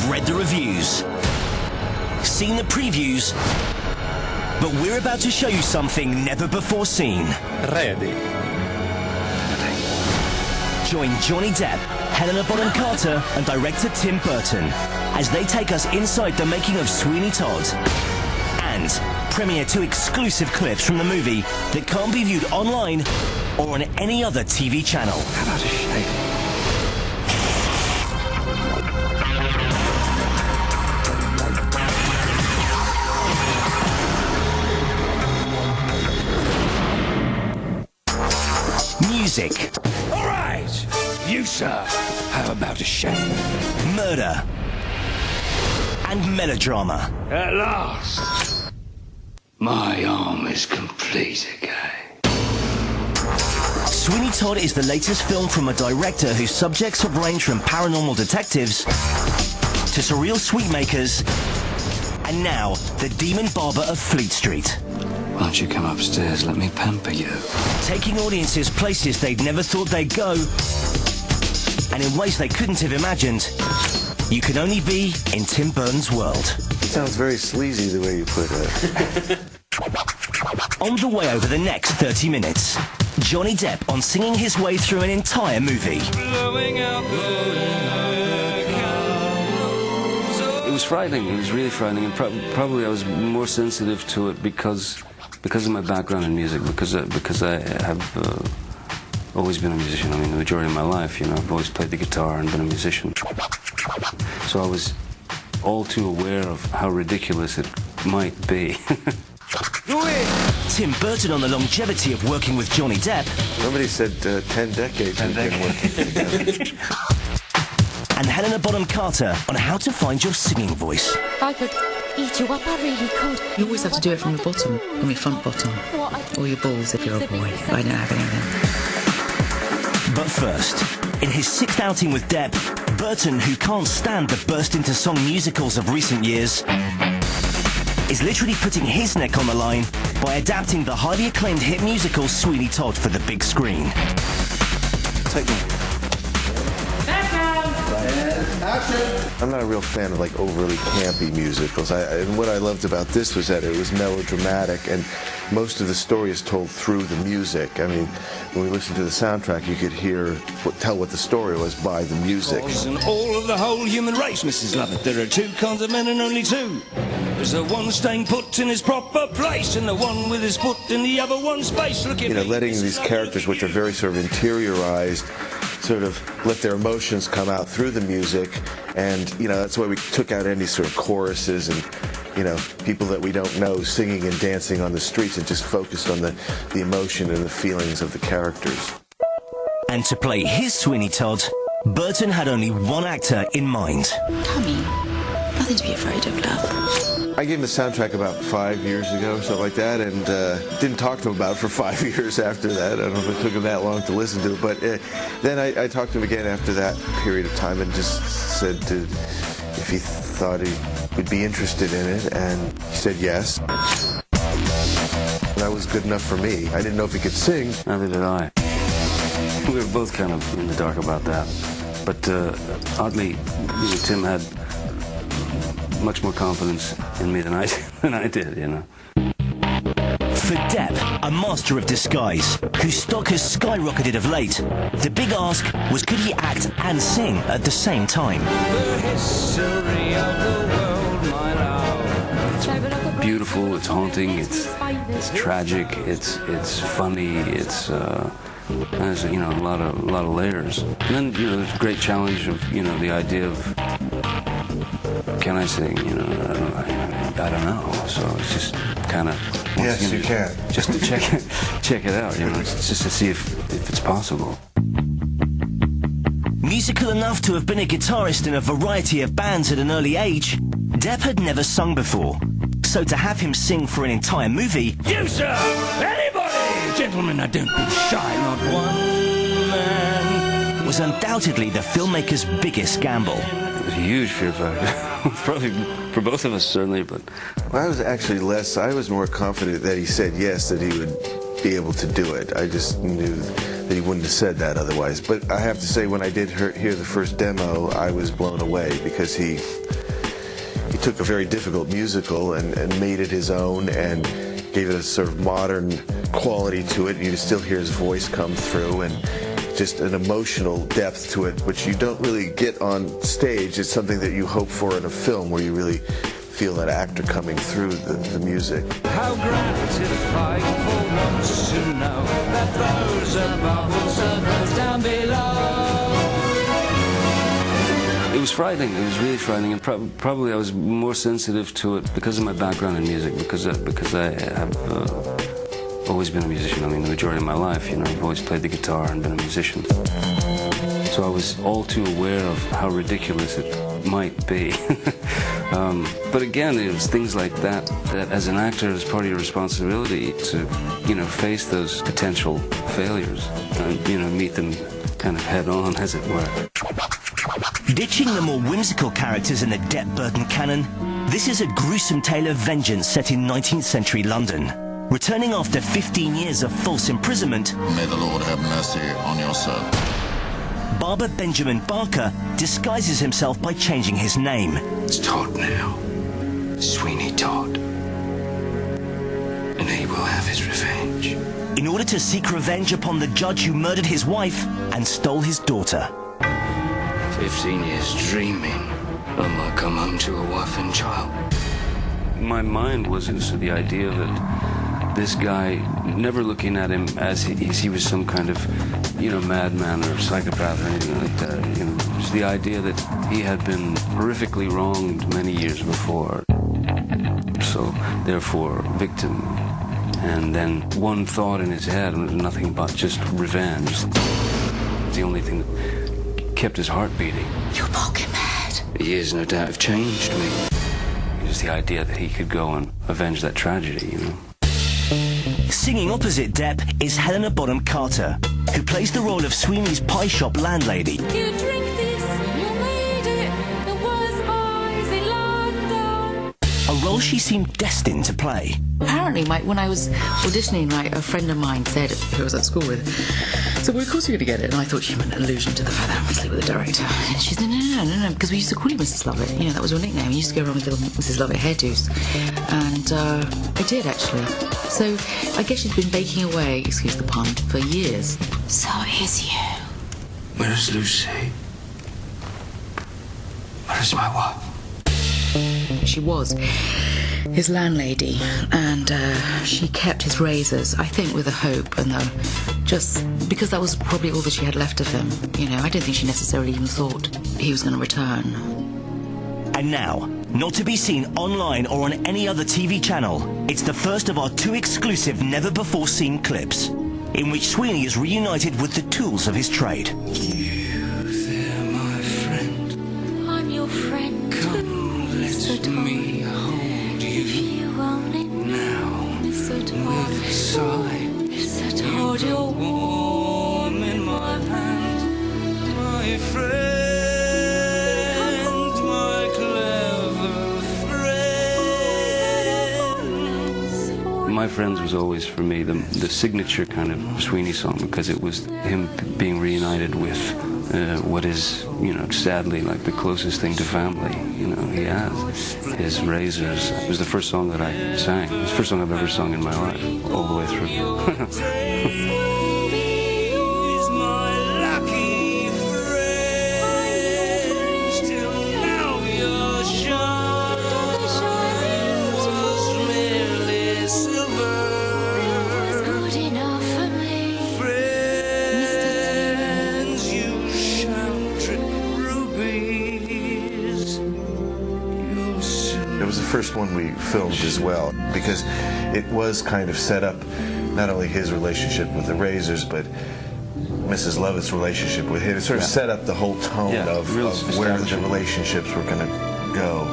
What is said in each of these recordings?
We've read the reviews, seen the previews, but we're about to show you something never before seen. Ready. Join Johnny Depp, Helena Bonham Carter and director Tim Burton as they take us inside the making of Sweeney Todd and premiere 2 exclusive clips from the movie that can't be viewed online or on any other TV channel. How about a shave? Music. All right, you, sir. How about a shave? Murder. And melodrama. At last, my arm is complete again. Sweeney Todd is the latest film from a director whose subjects have ranged from paranormal detectives to surreal sweetmakers and now the demon barber of Fleet Street. Why don't you come upstairs, let me pamper you. Taking audiences places they'd never thought they'd go, and in ways they couldn't have imagined. You can only be in Tim Burton's world. It sounds very sleazy the way you put it. On the way over the next 30 minutes, Johnny Depp on singing his way through an entire movie. It was frightening. It was really frightening, and probably I was more sensitive to it because of my background in music, because I have always been a musician. I mean, the majority of my life, you know, I've always played the guitar and been a musician. So I was all too aware of how ridiculous it might be. Tim Burton on the longevity of working with Johnny Depp. Somebody said 10 decades we've been working together. And Helena Bonham Carter on how to find your singing voice. I could eat you up, I really could. You always have to do it from your bottom, from your front bottom. Or your balls if you're a boy. I don't have anything. But first, in his 6th outing with Depp, Burton, who can't stand the burst-into-song musicals of recent years, is literally putting his neck on the line by adapting the highly acclaimed hit musical Sweeney Todd for the big screen. Take me. I'm not a real fan of like overly campy musicals. And what I loved about this was that it was melodramatic, and most of the story is told through the music. I mean, when we listened to the soundtrack, you could tell what the story was by the music. And all of the whole human race, Mrs. Lovett. There are 2 kinds of men and only 2. There's the one staying put in his proper place, and the one with his foot in the other one's face. Look at me, letting these characters, which are very sort of interiorized, sort of let their emotions come out through the music, and that's why we took out any sort of choruses and people that we don't know singing and dancing on the streets, and just focused on the emotion and the feelings of the characters. And to play his Sweeney Todd, Burton had only one actor in mind. Tommy, nothing to be afraid of, love. I gave him the soundtrack about 5 years ago, something like that, and didn't talk to him about it for 5 years after that. I don't know if it took him that long to listen to it, but then I talked to him again after that period of time and just said if he thought he would be interested in it, and he said yes. That was good enough for me. I didn't know if he could sing. Neither did I. We were both kind of in the dark about that. But oddly, Tim had much more confidence in me than I did, For Depp, a master of disguise, whose stock has skyrocketed of late, the big ask was, could he act and sing at the same time? the history of the world, my love. It's beautiful, it's haunting, it's tragic, it's funny, it's there's a lot of layers. And then there's a great challenge of the idea of, can I sing? I don't know. So it's just kind of yes, you can. Just to check it out. It's just to see if it's possible. Musical enough to have been a guitarist in a variety of bands at an early age, Depp had never sung before. So to have him sing for an entire movie... You, sir! Anybody! Gentlemen, I don't be shy, not one man. ...was undoubtedly the filmmaker's biggest gamble. It was a huge fear factor. Probably for both of us, certainly, but... Well, I was more confident that he said yes, that he would be able to do it. I just knew that he wouldn't have said that otherwise. But I have to say, when I did hear the first demo, I was blown away because he took a very difficult musical and made it his own and gave it a sort of modern quality to it. You can still hear his voice come through and just an emotional depth to it, which you don't really get on stage. It's something that you hope for in a film where you really feel that actor coming through the music. How gratifying for once to know that those above also those down below. It was frightening. It was really frightening, and probably I was more sensitive to it because of my background in music, because I have always been a musician. I mean, the majority of my life, you know, I've always played the guitar and been a musician. So I was all too aware of how ridiculous it might be. But again, it was things like that as an actor, it's part of your responsibility to, you know, face those potential failures and, you know, meet them kind of head on, as it were. Ditching the more whimsical characters in the Depp Burton canon, this is a gruesome tale of vengeance set in 19th century London. Returning after 15 years of false imprisonment, may the Lord have mercy on your soul. barber Benjamin Barker disguises himself by changing his name. It's Todd now. Sweeney Todd. And he will have his revenge. In order to seek revenge upon the judge who murdered his wife and stole his daughter. 15 years dreaming I might come home to a wife and child. My mind was into the idea that this guy, never looking at him as he was some kind of, you know, madman or psychopath or anything like that. You know, just the idea that he had been horrifically wronged many years before. So, therefore, victim. And then one thought in his head was nothing but just revenge. It's the only thing that kept his heart beating. You're poking mad. The years, no doubt, have changed me. Just the idea that he could go and avenge that tragedy, you know. Singing opposite Depp is Helena Bonham Carter, who plays the role of Sweeney's pie shop landlady. You drink this, you need it. The worst pies in London. A role she seemed destined to play. Apparently, when I was auditioning, a friend of mine said, who I was at school with, so, well, of course you're going to get it. And I thought she meant an allusion to the fact that I'm asleep with the director. And she said, no, because we used to call you Mrs. Lovett. You know, that was your nickname. We used to go around with little Mrs. Lovett hairdos. And I did, actually. So I guess she's been baking away, excuse the pun, for years. So it is you. Where is Lucy? Where is my wife? She was his landlady, and she kept his razors, I think with a hope, and just because that was probably all that she had left of him. You know, I don't think she necessarily even thought he was going to return. And now, not to be seen online or on any other TV channel, it's the first of our 2 exclusive never-before-seen clips, in which Sweeney is reunited with the tools of his trade. You there, my friend. I'm your friend. Come, let me hold you. If you only Now, Mr. with a Todd. sigh, Mr. Todd, you're warm in my hand, my friend. My Friends was always, for me, the signature kind of Sweeney song, because it was him being reunited with what is, you know, sadly, like the closest thing to family, you know, he has. His razors. It was the first song that I sang. It was the first song I've ever sung in my life, all the way through. It was the first one we filmed as well, because it was kind of set up not only his relationship with the razors, but Mrs. Lovett's relationship with him. It sort of set up the whole tone of where the relationships were going to go.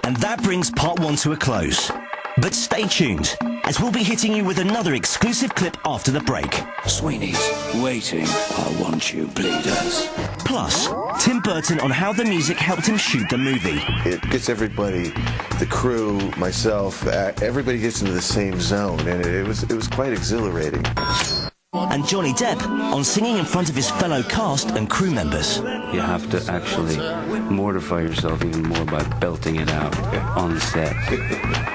And that brings part 1 to a close. But stay tuned, as we'll be hitting you with another exclusive clip after the break. Sweeney's waiting. I want you bleeders. Plus, Tim Burton on how the music helped him shoot the movie. It gets everybody, the crew, myself, everybody gets into the same zone, and it was quite exhilarating. And Johnny Depp on singing in front of his fellow cast and crew members. You have to actually mortify yourself even more by belting it out on set,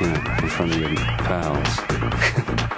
in front of your pals.